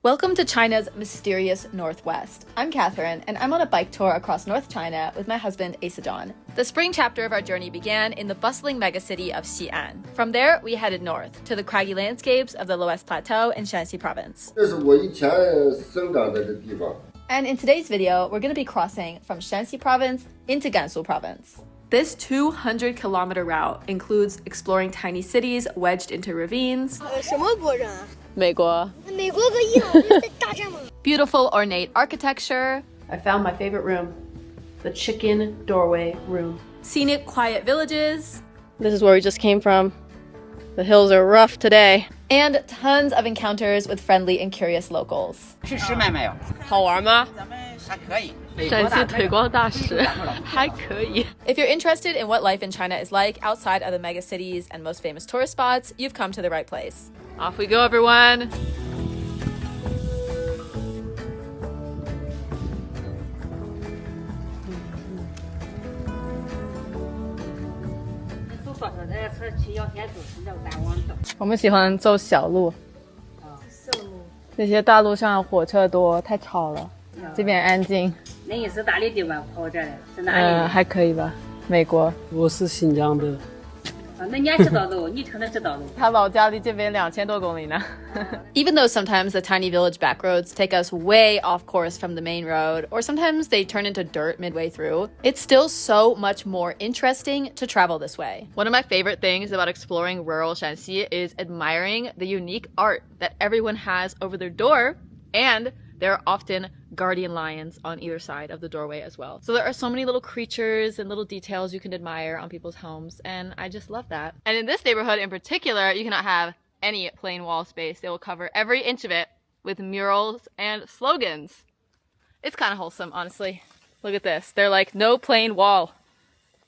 Welcome to China's mysterious Northwest. I'm Katherine, and I'm on a bike tour across North China with my husband, Asa John. The spring chapter of our journey began in the bustling megacity of Xi'an. From there, we headed north to the craggy landscapes of the Loess Plateau in Shaanxi province. And in today's video, we're going to be crossing from Shaanxi province into Gansu province. This 200-kilometer route includes exploring tiny cities wedged into ravines, beautiful ornate architecture. I found my favorite room, the chicken doorway room. Scenic, quiet villages. This is where we just came from. The hills are rough today. And tons of encounters with friendly and curious locals. 好玩吗？还可以。陕西推广大使，还可以。 If you're interested in what life in China is like outside of the mega cities and most famous tourist spots, you've come to the right place. Off we go, everyone.我们喜欢走小路，那些大路上火车多，太吵了。这边安静。你是哪里地方跑这的？是哪里？还可以吧，美国。我是新疆的。那你也知道路，你可能知道路。他老家离这边2000多公里呢。Even though sometimes the tiny village back roads take us way off course from the main road, or sometimes they turn into dirt midway through, it's still so much more interesting to travel this way. One of my favorite things about exploring rural Shaanxi is admiring the unique art that everyone has over their door, and there are often guardian lions on either side of the doorway as well. So there are so many little creatures and little details you can admire on people's homes, and I just love that. And in this neighborhood in particular, you cannot have any plain wall space. They will cover every inch of it with murals and slogans. It's kind of wholesome, honestly. Look at this. They're like, no plain wall.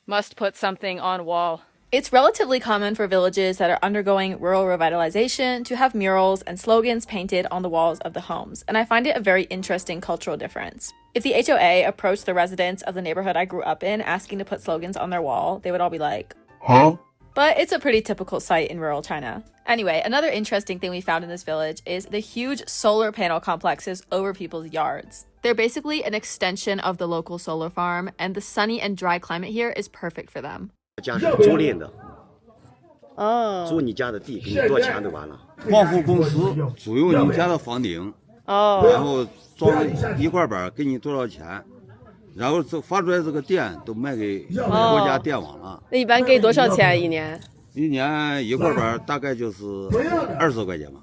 Must put something on wall. It's relatively common for villages that are undergoing rural revitalization to have murals and slogans painted on the walls of the homes, and I find it a very interesting cultural difference. If the HOA approached the residents of the neighborhood I grew up in asking to put slogans on their wall, they would all be like, huh? But it's a pretty typical sight in rural China. Anyway, another interesting thing we found in this village is the huge solar panel complexes over people's yards. They're basically an extension of the local solar farm, and the sunny and dry climate here is perfect for them. 家是租赁的，租你家的地，给你多钱就完了。光伏公司租用你家的房顶，然后装一块板给你多少钱，然后发出来这个电都卖给国家电网了。那一般给多少钱一年？一年一块板大概就是20块钱吧。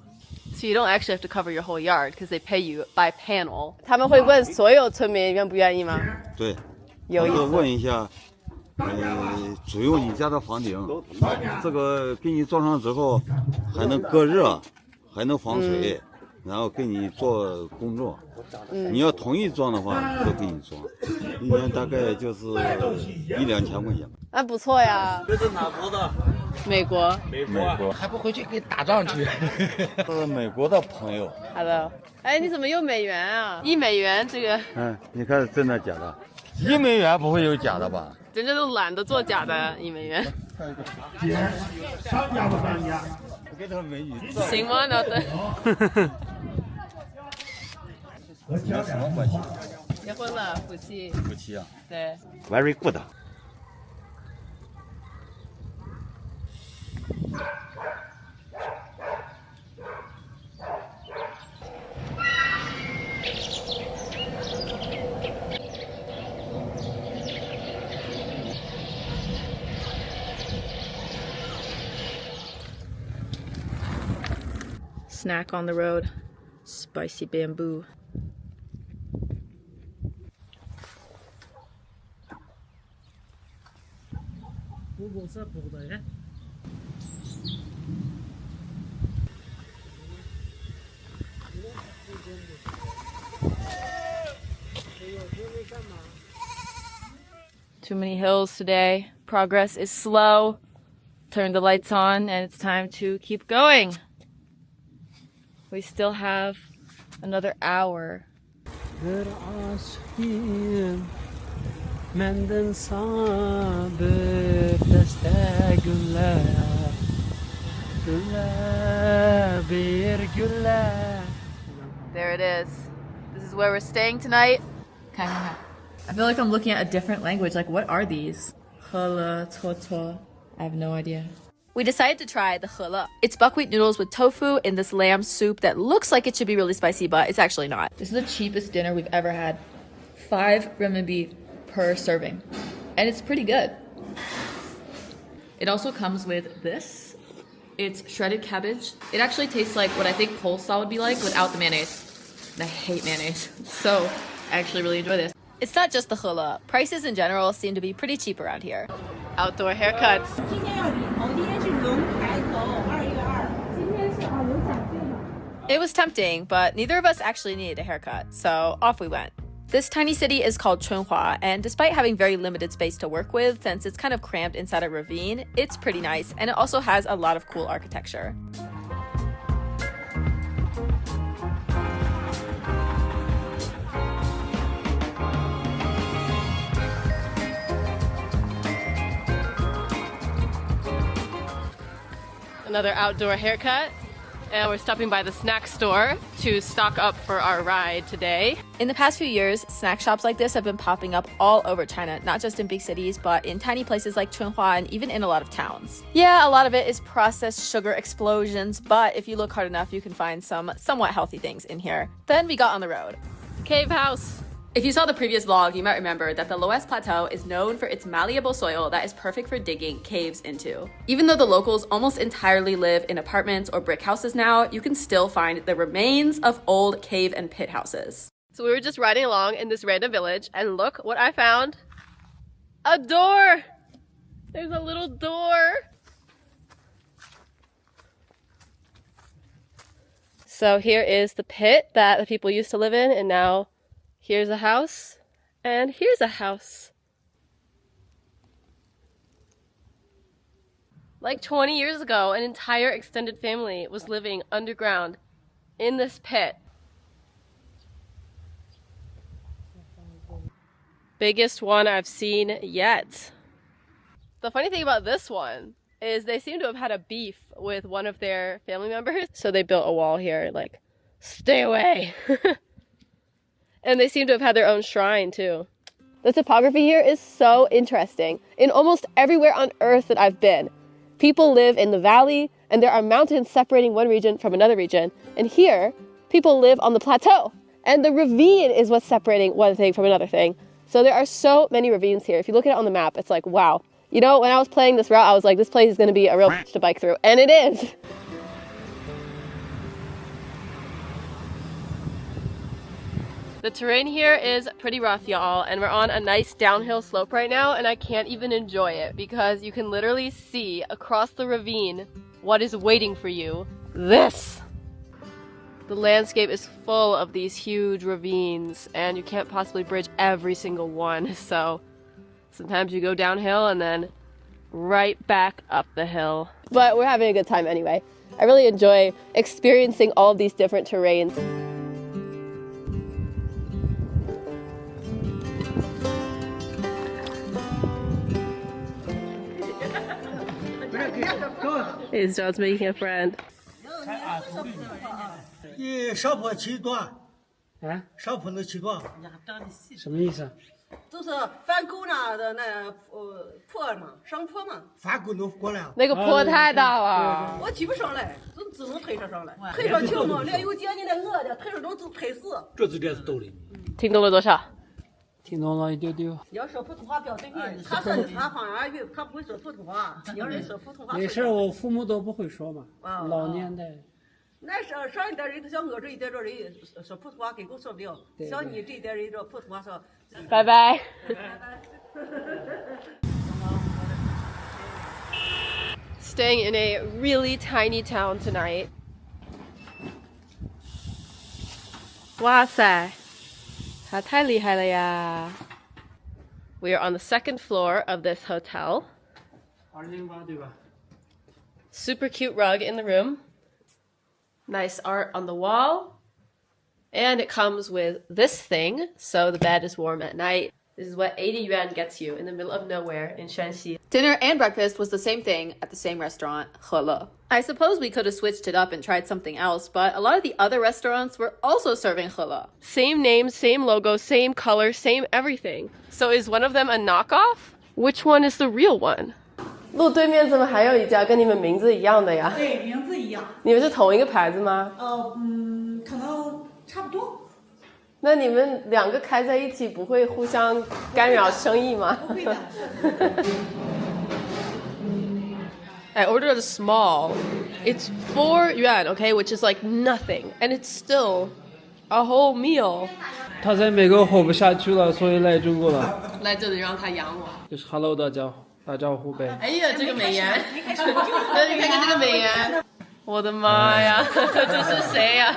So you don't actually have to cover your whole yard because they pay you by panel. 他们会问所有村民愿不愿意吗？对，有意思。问一下。 租用你家的房顶，这个给你装上之后，还能隔热，还能防水，然后给你做工作。你要统一装的话，就给你装，一年大概就是1-2千块钱。那不错呀。这是哪国的？美国。美国还不回去给打仗去？这是美国的朋友。Hello。哎，你怎么用美元啊？$1这个。嗯，你看真的假的？$1不会有假的吧？ 人家都懒得做假的$1。商家不商家？我给他美女。行吗？那对。和你什么关系？结婚了，夫妻。夫妻啊。对。Very good. Snack on the road. Spicy bamboo. Too many hills today. Progress is slow. Turn the lights on and it's time to keep going. We still have another hour. Menden sabır deste güller, güller bir güller. There it is. This is where we're staying tonight. I feel like I'm looking at a different language. Like, what are these? I have no idea. We decided to try the hele. It's buckwheat noodles with tofu in this lamb soup that looks like it should be really spicy, but it's actually not. This is the cheapest dinner we've ever had. 5 renminbi per serving. And it's pretty good. It also comes with this. It's shredded cabbage. It actually tastes like what I think coleslaw would be like without the mayonnaise. And I hate mayonnaise. So I actually really enjoy this. It's not just the hele. Prices in general seem to be pretty cheap around here. Outdoor haircuts. It was tempting, but neither of us actually needed a haircut, so off we went. This tiny city is called Chunhua, and despite having very limited space to work with, since it's kind of cramped inside a ravine, it's pretty nice, and it also has a lot of cool architecture. Another outdoor haircut. And we're stopping by the snack store to stock up for our ride today. In the past few years, snack shops like this have been popping up all over China, not just in big cities, but in tiny places like Chunhua and even in a lot of towns. Yeah, a lot of it is processed sugar explosions, but if you look hard enough, you can find some somewhat healthy things in here. Then we got on the road. Cave house. If you saw the previous vlog, you might remember that the Loess Plateau is known for its malleable soil that is perfect for digging caves into. Even though the locals almost entirely live in apartments or brick houses now, you can still find the remains of old cave and pit houses. So we were just riding along in this random village, and look what I found. A door! There's a little door. So here is the pit that the people used to live in, and now here's a house, and here's a house. Like 20 years ago, an entire extended family was living underground in this pit. Biggest one I've seen yet. The funny thing about this one is they seem to have had a beef with one of their family members. So they built a wall here, like, stay away. And they seem to have had their own shrine too. The topography here is so interesting. In almost everywhere on Earth that I've been, people live in the valley and there are mountains separating one region from another region. And here, people live on the plateau. And the ravine is what's separating one thing from another thing. So there are so many ravines here. If you look at it on the map, it's like, wow. You know, when I was playing this route, I was like, this place is gonna be a real bitch to bike through. And it is. The terrain here is pretty rough, y'all, and we're on a nice downhill slope right now, and I can't even enjoy it because you can literally see across the ravine what is waiting for you. This! The landscape is full of these huge ravines, and you can't possibly bridge every single one, so sometimes you go downhill and then right back up the hill. But we're having a good time anyway. I really enjoy experiencing all of these different terrains. He's just making a friend. 少坡七段，啊，少坡那七段，什么意思？就是翻沟呢的那坡嘛，上坡嘛。翻沟能过来？那个坡太大了，我提不上来，只能推上来。推上去嘛，那有接近那饿的，推上能推死。这是这是道理。听懂了多少？听懂了一丢丢。你要说普通话不要对你，他说他方言语，他不会说普通话。你要是说普通话，没事，我父母都不会说嘛，老年代。那上一代人都像我这一代这人说普通话根本说不了，像你这一代人这普通话说。拜拜。Staying in a really tiny town tonight. 哇塞，他太厉害了呀！ We are on the second floor of this hotel. 208对吧？ Super cute rug in the room. Nice art on the wall. And it comes with this thing, so the bed is warm at night. This is what 80 yuan gets you in the middle of nowhere in Shaanxi. Dinner and breakfast was the same thing at the same restaurant, Hele. I suppose we could have switched it up and tried something else, but a lot of the other restaurants were also serving Hele. Same name, same logo, same color, same everything. So is one of them a knockoff? Which one is the real one? 路对面怎么还有一家跟你们名字一样的呀？对，名字一样。你们是同一个牌子吗？可能差不多。那你们两个开在一起不会互相干扰生意吗？不会的。I ordered a small. It's 4 yuan, okay, which is like nothing, and it's still a whole meal. 他在美国活不下去了，所以来中国了。来这里让他养我。就是 Hello 打招呼呗。哎呀，这个美颜！那你看看这个美颜，我的妈呀，这是谁呀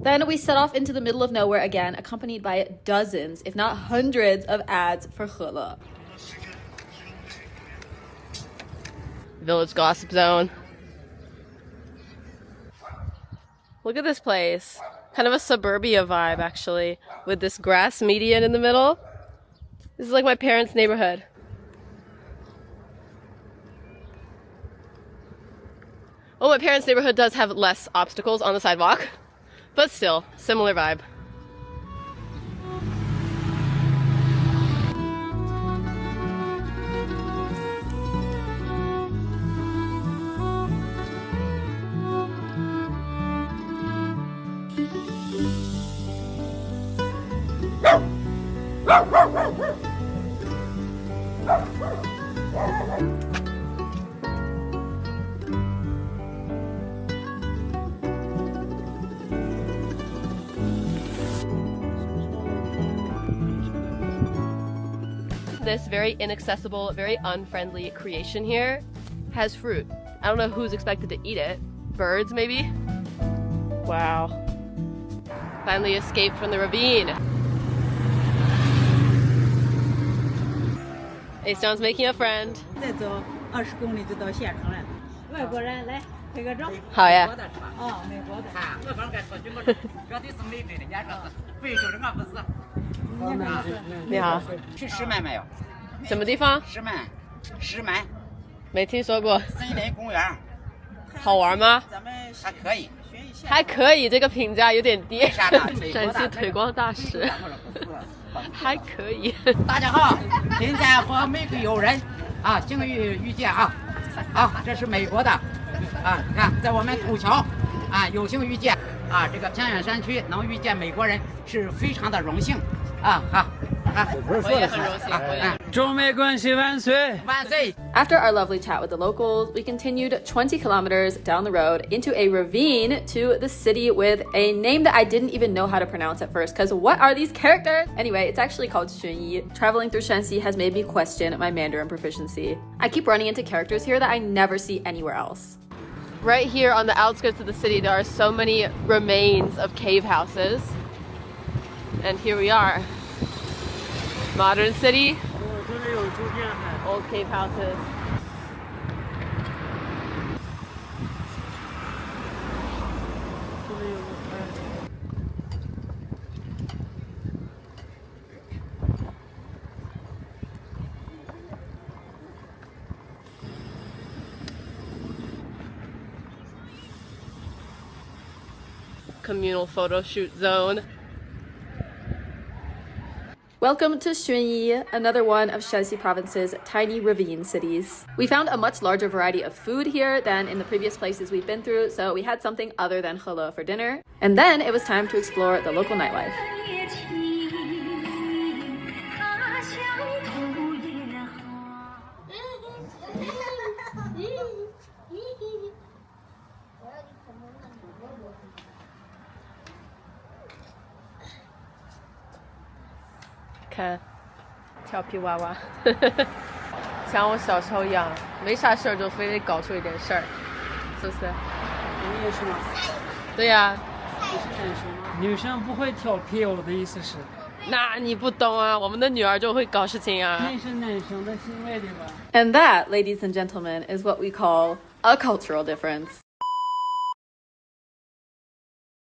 ？Then we set off into the middle of nowhere again, accompanied by dozens, if not hundreds, of ads for Hele. Village gossip zone. Look at this place. Kind of a suburbia vibe, actually, with this grass median in the middle. This is like my parents' neighborhood. Well, my parents' neighborhood does have less obstacles on the sidewalk, but still, similar vibe. This very inaccessible, very unfriendly creation here has fruit. I don't know who's expected to eat it. Birds, maybe? Wow. Finally escaped from the ravine. A-Stone's making a friend. 再走20公里就到县城了。外国人来拍个照。好呀。哦，美国的。我刚才说的我说的是美国的，人家说是贵州的，我不是。你好。去石门没有？什么地方？石门。没听说过。森林公园。好玩吗？还可以。还可以，这个评价有点低。啥的？陕西推广大使。还可以。大家好，现在和美国友人啊，境遇见啊，这是美国的啊，你看在我们土桥啊有幸遇见啊，这个偏远山区能遇见美国人是非常的荣幸啊。我也很荣幸。中美关系万岁！万岁！ After our lovely chat with the locals, we continued 20 kilometers down the road into a ravine to the city with a name that I didn't even know how to pronounce at first, because what are these characters? Anyway, it's actually called Xunyi. Traveling through Shaanxi has made me question my Mandarin proficiency. I keep running into characters here that I never see anywhere else. Right here on the outskirts of the city, there are so many remains of cave houses. And here we are. Modern city, old cave houses. Communal photo shoot zone. Welcome to Xunyi, another one of Shaanxi province's tiny ravine cities. We found a much larger variety of food here than in the previous places we've been through, so we had something other than Hele for dinner. And then it was time to explore the local nightlife. Look, 调皮娃娃，像我小时候一样，没啥事儿就非得搞出一点事儿，是不是？你也是吗？对呀。你是男生吗？女生不会调皮，我的意思是。那你不懂啊，我们的女儿就会搞事情啊。那是男生的行为，对吧？ And that, ladies and gentlemen, is what we call a cultural difference.